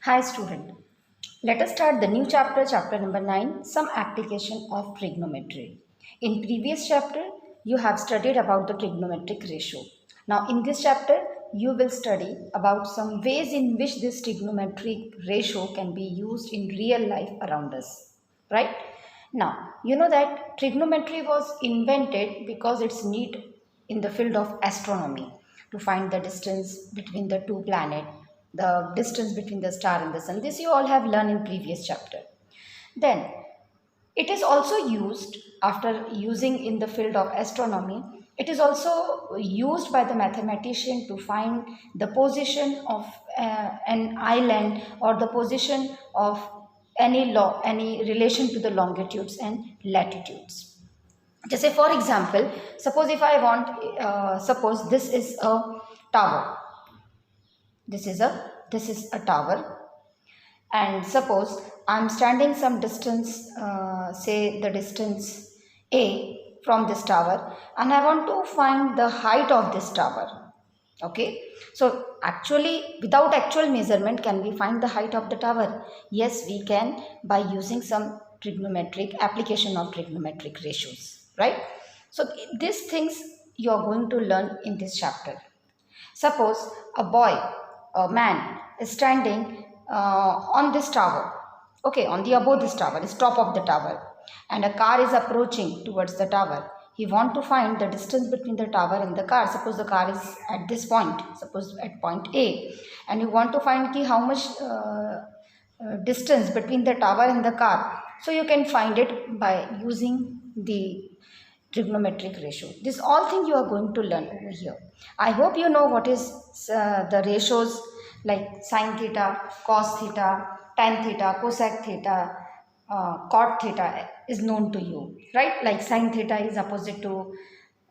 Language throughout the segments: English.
Hi student, let us start the new chapter, chapter number 9, some application of trigonometry. In previous chapter, you have studied about the trigonometric ratio. Now in this chapter, you will study about some ways in which this trigonometric ratio can be used in real life around us, right? Now, you know that trigonometry was invented because it's neat in the field of astronomy to find the distance between the two planets, the distance between the star and the sun. This you all have learned in previous chapter. Then it is also used after using in the field of astronomy. It is also used by the mathematician to find the position of an island or the position of any relation to the longitudes and latitudes. Just say for example, suppose if I want, suppose this is a tower. This is a tower, and suppose I'm standing some distance, say the distance a from this tower, and I want to find the height of this tower. Okay, so actually without actual measurement, can we find the height of the tower? Yes, we can, by using some trigonometric application of trigonometric ratios, right? So these things you are going to learn in this chapter. Suppose a boy, a man, is standing on this tower, okay, on the above this tower, is top of the tower, and a car is approaching towards the tower. He want to find the distance between the tower and the car. Suppose the car is at this point, suppose at point A, and you want to find how much distance between the tower and the car. So you can find it by using the trigonometric ratio. This all thing you are going to learn over here. I hope you know what is the ratios like sine theta, cos theta, tan theta, cosec theta, cot theta is known to you, right? Like sine theta is opposite to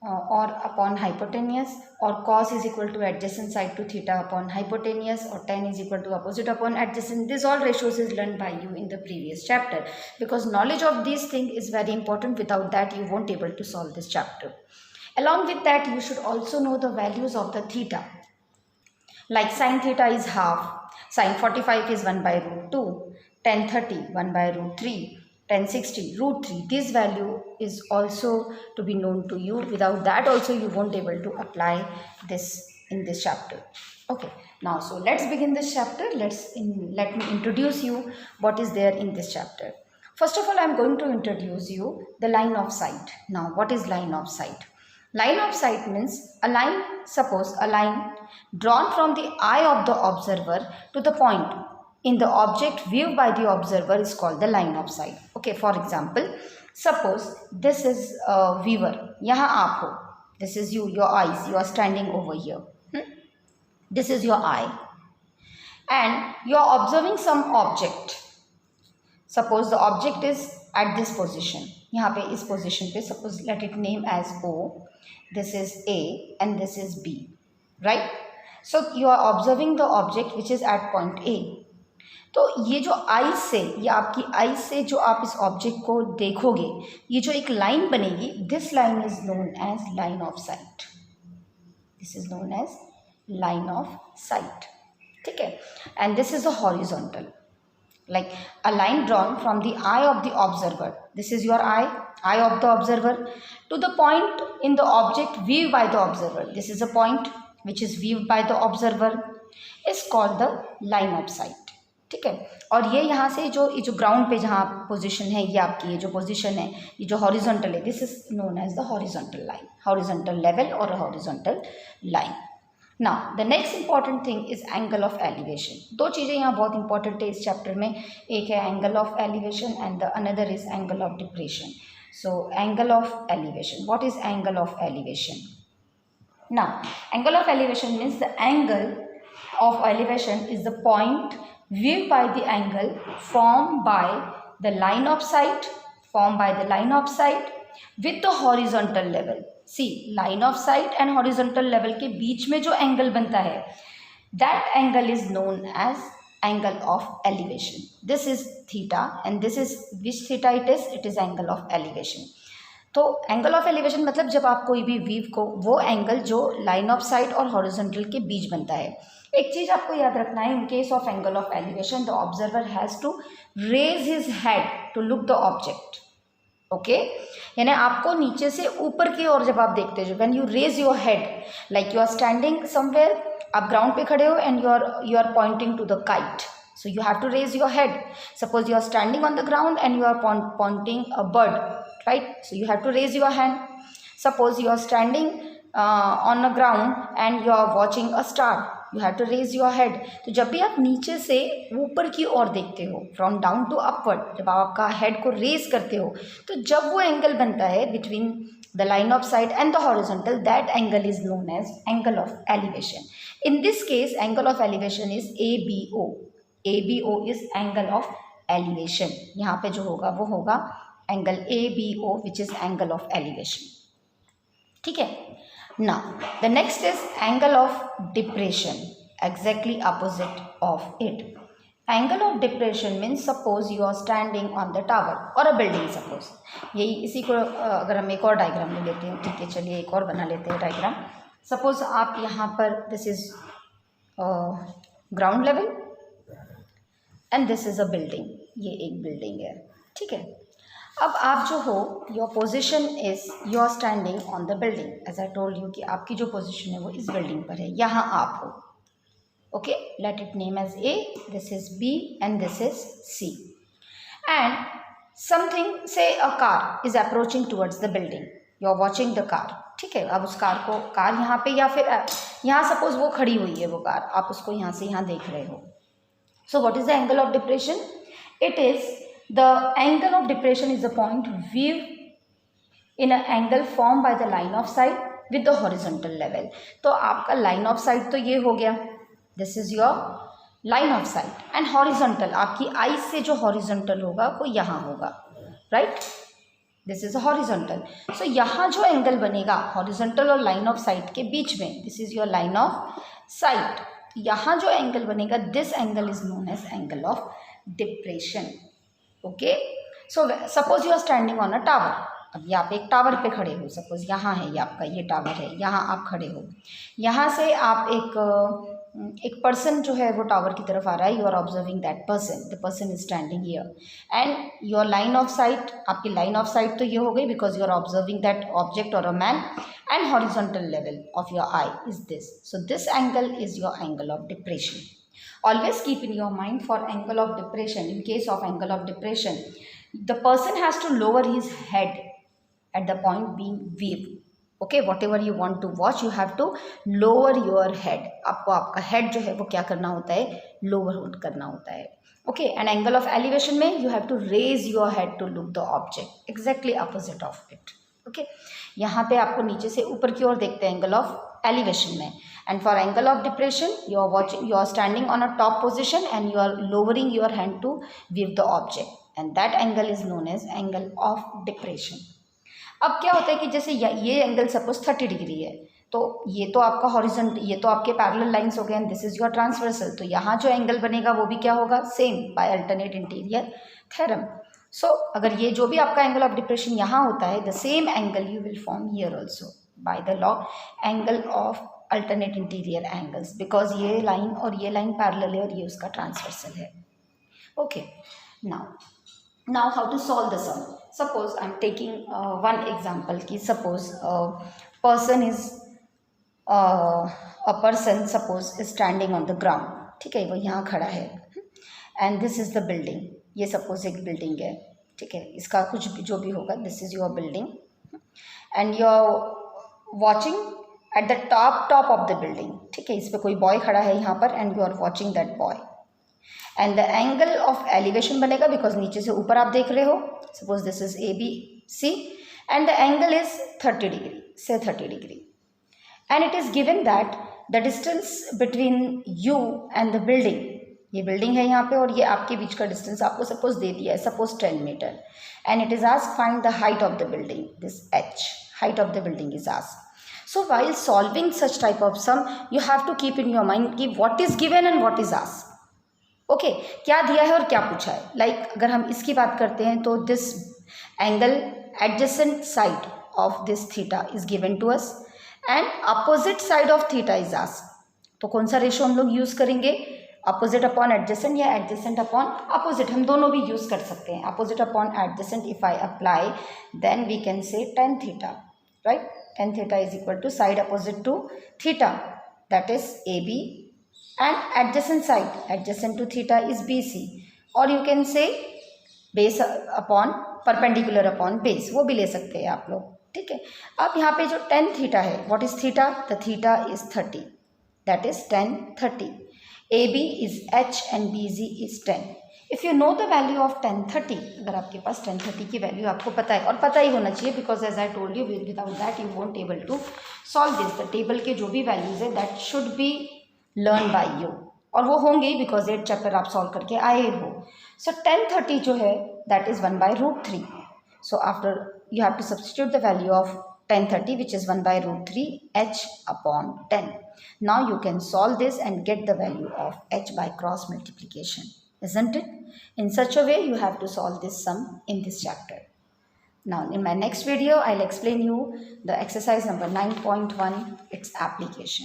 or upon hypotenuse, or cos is equal to adjacent side to theta upon hypotenuse, or tan is equal to opposite upon adjacent. This all ratios is learned by you in the previous chapter, because knowledge of these things is very important. Without that you won't able to solve this chapter. Along with that, you should also know the values of the theta. Like sine theta is half, sine 45 is 1 by root 2, tan 30 1 by root 3, tan 60 root 3. This value is also to be known to you. Without that also you won't able to apply this in this chapter. Okay, now so let's begin this chapter. Let me introduce you what is there in this chapter. First of all, I am going to introduce you the line of sight. Now what is line of sight? Line of sight means a line, suppose a line drawn from the eye of the observer to the point in the object viewed by the observer is called the line of sight. Okay, for example, suppose this is a viewer. Yahan aap ho. This is you, your eyes. You are standing over here. This is your eye. And you are observing some object. Suppose the object is at this position. यहाँ पे इस position पे, suppose let it name as O. This is A and this is B, right? So you are observing the object which is at point A. तो ये जो आई से, ये आपकी आई से जो आप इस ऑब्जेक्ट को देखोगे, ये जो एक लाइन बनेगी, this line is known as line of sight. This is known as line of sight. ठीक है. And this is a horizontal, like a line drawn from the eye of the observer. This is your eye of the observer, to the point in the object viewed by the observer. This is a point which is viewed by the observer, is called the line of sight. ठीक है. और ये यहाँ से जो ground पे जहाँ position है, ये आपकी ये जो पोजीशन है, ये जो हॉरिजॉन्टल है, this is known as the horizontal line, horizontal level और horizontal line. Now the next important thing is angle of elevation. दो चीज़ें यहाँ बहुत important है इस चैप्टर में. एक है angle of elevation and the another is angle of depression. So angle of elevation. What is angle of elevation? Now angle of elevation means the angle of elevation is the point viewed by the angle formed by the line of sight, with the horizontal level. See, line of sight and horizontal level के बीच में जो angle बनता है, that angle is known as angle of elevation. This is theta and this is which theta it is? It is angle of elevation. तो angle of elevation मतलब जब आप कोई भी वीव को, वो एंगल जो लाइन ऑफ साइट और हॉरिजॉन्टल के बीच बनता है। एक चीज़ आपको याद रखना है, in case of angle of elevation the observer has to raise his head to look the object. Okay, यानी आपको नीचे से ऊपर की ओर जब आप देखते हो, when you raise your head like you are standing somewhere, आप ग्राउंड पे खड़े हो and you are pointing to the kite, so you have to raise your head. Suppose you are standing on the ground and you are pointing a bird, right? So you have to raise your hand. Suppose you are standing on the ground and you are watching a star, you have to raise your head. तो जब भी आप नीचे से ऊपर की ओर देखते हो, from down to upward, जब आप आपका हेड को रेज करते हो, तो जब वो एंगल बनता है between the line of sight and the horizontal, that angle is known as angle of elevation. In this case, angle of elevation is ABO. ABO is angle of elevation. यहाँ पे जो होगा वो होगा angle ABO, which is angle of elevation. ठीक है. Now the next is angle of depression, exactly opposite of it. Angle of depression means suppose you are standing on the tower or a building. Suppose यही इसी को अगर हम एक और diagram ले लेते हैं, ठीक है, चलिए एक और बना लेते हैं डायग्राम. सपोज आप यहाँ पर, this is ground level and this is a building, ये एक बिल्डिंग है, ठीक है. अब आप जो हो, your position is, you are standing on the building, as I told you कि आपकी जो पोजिशन है वो इस बिल्डिंग पर है, यहाँ आप हो. Okay, let it name as A, this is B and this is C. And something say a car is approaching towards the building, you are watching the car, ठीक है. अब उस कार यहाँ पे, या फिर यहाँ सपोज वो खड़ी हुई है वो कार, आप उसको यहाँ से यहाँ देख रहे हो. So what is the angle of depression? It is the angle of depression is the point viewed in an angle formed by the line of sight with the horizontal level. तो आपका line of sight तो ये हो गया, this is your line of sight, and horizontal आपकी eyes से जो horizontal होगा वो यहाँ होगा, right? This is a horizontal. So यहाँ जो angle बनेगा horizontal और line of sight के बीच में, this is your line of sight. यहाँ जो एंगल बनेगा, this angle is known as angle of depression. Okay, so suppose you are standing on a tower. अब ये आप एक टावर पे खड़े हो, सपोज यहाँ है, ये आपका ये टावर है, यहाँ आप खड़े हो. यहाँ से आप एक पर्सन जो है वो टावर की तरफ आ रहा है, you are observing that person, the person is standing here and your line of sight, आपकी लाइन ऑफ साइट तो ये हो गई because you are observing that object और a man, and horizontal level of your eye is this. So this angle is your angle of depression. Always keep in your mind, for angle of depression, in case of angle of depression, the person has to lower his head at the point being viewed. Okay, whatever you want to watch, you have to lower your head. आपको आपका head जो है वो क्या करना होता है, lower करना होता है. Okay, and angle of elevation में you have to raise your head to look the object, exactly opposite of it. Okay, यहाँ पे आपको नीचे से ऊपर की ओर देखते हैं एंगल ऑफ एलिवेशन में. And for angle of depression you are watching, you are standing on a top position and you are lowering your hand to view the object and that angle is known as angle of depression. अब क्या होता है कि जैसे ये angle suppose 30 degree है, तो ये तो आपका हॉरिजॉन्टल, ये तो आपके पैरेलल लाइंस हो गए and this is your transversal. तो यहाँ जो एंगल बनेगा वो भी क्या होगा, same, by alternate interior theorem. So अगर ये जो भी आपका एंगल ऑफ डिप्रेशन यहाँ होता है, the same angle you will form here also by the law angle of alternate interior angles, because ये लाइन और ये लाइन पैरेलल है और ये उसका ट्रांसवर्सल है. Okay, now how to solve the sum. Suppose I am taking one example की suppose person is a person suppose is standing on the ground, ठीक है, वो यहाँ खड़ा है and this is the building. ये सपोज एक बिल्डिंग है, ठीक है, इसका कुछ भी जो भी होगा, this is your building and you are watching at the top of the building, ठीक है. इस पर कोई बॉय खड़ा है यहाँ पर and you are watching that boy and the angle of elevation बनेगा बिकॉज नीचे से ऊपर आप देख रहे हो. Suppose this is ABC and the angle is 30 degree, say 30 degree, and it is given that the distance between you and the building, ये building है यहाँ पे और ये आपके बीच का डिस्टेंस आपको सपोज दे दिया है, suppose 10 metre, and it is asked find the height of the building, this H, height of the building is asked. So while solving such type of sum, you have to keep in your mind कि what is given and what is asked. Okay, क्या दिया है और क्या पूछा है. Like अगर हम इसकी बात करते हैं तो this angle adjacent side of this theta is given to us and opposite side of theta is asked. तो कौन सा रेशो हम लोग यूज़ करेंगे? अपोजिट अपॉन एडजेसेंट या एडजेसेंट अपॉन अपोजिट, हम दोनों भी यूज़ कर सकते हैं. Opposite upon adjacent if I apply then we can say tan theta, right? Tan theta is equal to side opposite to theta, that is AB, and adjacent side adjacent to theta is BC, or you can say base upon perpendicular upon base, वो भी ले सकते हैं आप लोग. ठीक है. अब यहाँ पे जो tan theta है, what is theta? The theta is 30, that is tan 30. AB is h and BZ is 10. If you know the value of tan 30, अगर आपके पास tan 30 की वैल्यू आपको पता है, और पता ही होना चाहिए because as I told you without that you won't able to solve this. The table के जो भी वैल्यूज है that should be learn by you, और वो होंगे बिकॉज 8 चैप्टर आप सॉल्व करके आए हो. सो tan 30 जो है that is 1/√3. So after you have to substitute the value of tan 30 which is 1/√3 h upon 10. Now you can solve this and get the value of h by cross multiplication, isn't it? In such a way you have to solve this sum in this chapter. Now in my next video I'll explain you the exercise number 9.1, its application.